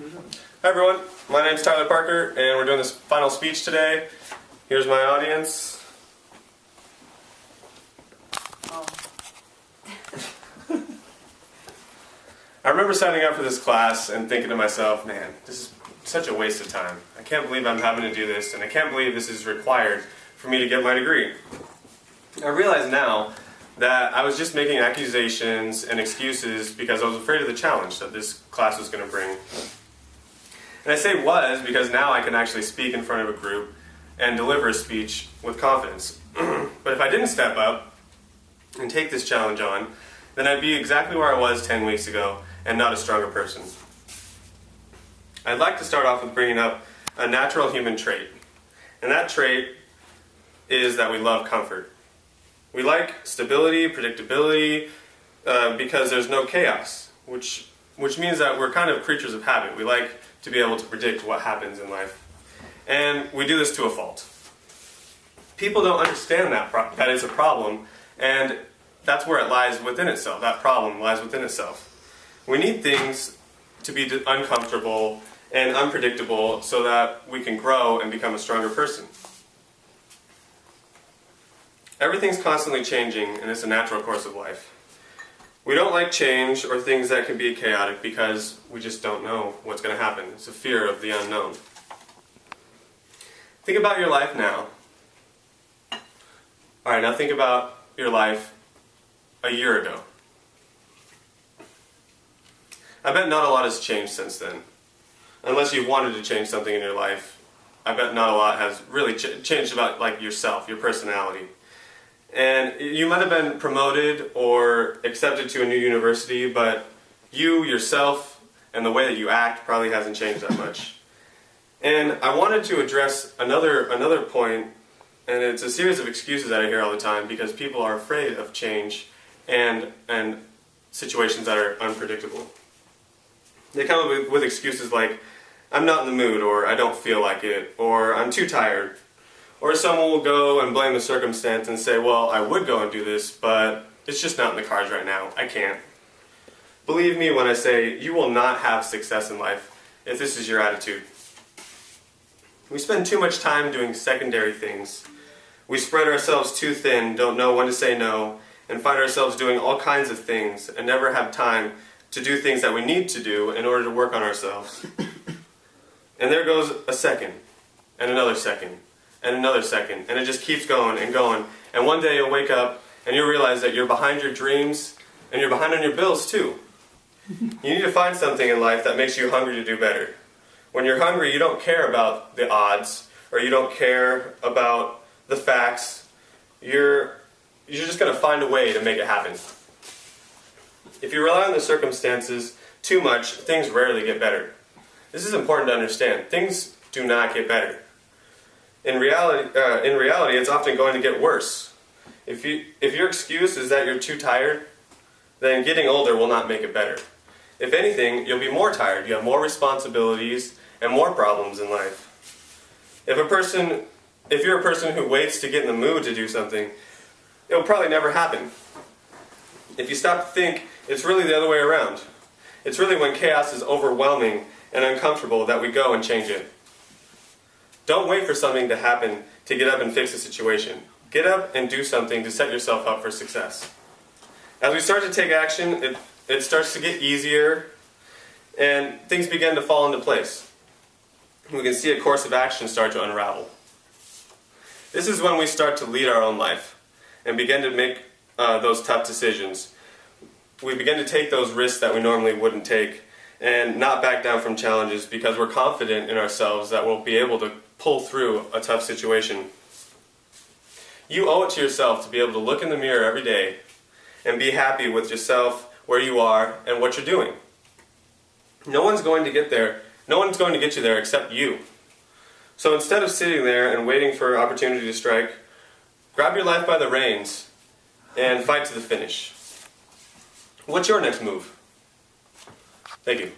Hi everyone, my name's Tyler Parker and we're doing this final speech today. Here's my audience. I remember signing up for this class and thinking to myself, man, this is such a waste of time. I can't believe I'm having to do this, and I can't believe this is required for me to get my degree. I realize now that I was just making accusations and excuses because I was afraid of the challenge that this class was going to bring. And I say was because now I can actually speak in front of a group and deliver a speech with confidence. But if I didn't step up and take this challenge on, then I'd be exactly where I was 10 weeks ago and not a stronger person. I'd like to start off with bringing up a natural human trait. And that trait is that we love comfort. We like stability, predictability, because there's no chaos, which means that we're kind of creatures of habit. We like to be able to predict what happens in life. And we do this to a fault. People don't understand that it's a problem, and that's where it lies within itself. That problem lies within itself. We need things to be uncomfortable and unpredictable so that we can grow and become a stronger person. Everything's constantly changing, and it's a natural course of life. We don't like change or things that can be chaotic because we just don't know what's going to happen. It's a fear of the unknown. Think about your life now. Alright, now think about your life a year ago. I bet not a lot has changed since then. Unless you've wanted to change something in your life, I bet not a lot has really changed about yourself, your personality. And you might have been promoted or accepted to a new university, but you, yourself, and the way that you act probably hasn't changed that much. And I wanted to address another point, and it's a series of excuses that I hear all the time because people are afraid of change and situations that are unpredictable. They come up with excuses like, I'm not in the mood, or I don't feel like it, or I'm too tired. Or someone will go and blame the circumstance and say, well, I would go and do this, but it's just not in the cards right now. I can't. Believe me when I say you will not have success in life if this is your attitude. We spend too much time doing secondary things. We spread ourselves too thin, don't know when to say no, and find ourselves doing all kinds of things and never have time to do things that we need to do in order to work on ourselves. And there goes a second, and another second, and another second, and it just keeps going and going. And one day you'll wake up and you'll realize that you're behind your dreams and you're behind on your bills too. You need to find something in life that makes you hungry to do better. When you're hungry, you don't care about the odds, or you don't care about the facts. You're just going to find a way to make it happen. If you rely on the circumstances too much, things rarely get better. This is important to understand. Things do not get better. In reality, it's often going to get worse. If your excuse is that you're too tired, then getting older will not make it better. If anything, you'll be more tired. You have more responsibilities and more problems in life. If you're a person who waits to get in the mood to do something, it will probably never happen. If you stop to think, it's really the other way around. It's really when chaos is overwhelming and uncomfortable that we go and change it. Don't wait for something to happen to get up and fix a situation. Get up and do something to set yourself up for success. As we start to take action, it starts to get easier and things begin to fall into place. We can see a course of action start to unravel. This is when we start to lead our own life and begin to make those tough decisions. We begin to take those risks that we normally wouldn't take and not back down from challenges because we're confident in ourselves that we'll be able to pull through a tough situation. You owe it to yourself to be able to look in the mirror every day and be happy with yourself, where you are, and what you're doing. No one's going to get there. No one's going to get you there except you. So instead of sitting there and waiting for an opportunity to strike, grab your life by the reins and fight to the finish. What's your next move? Thank you.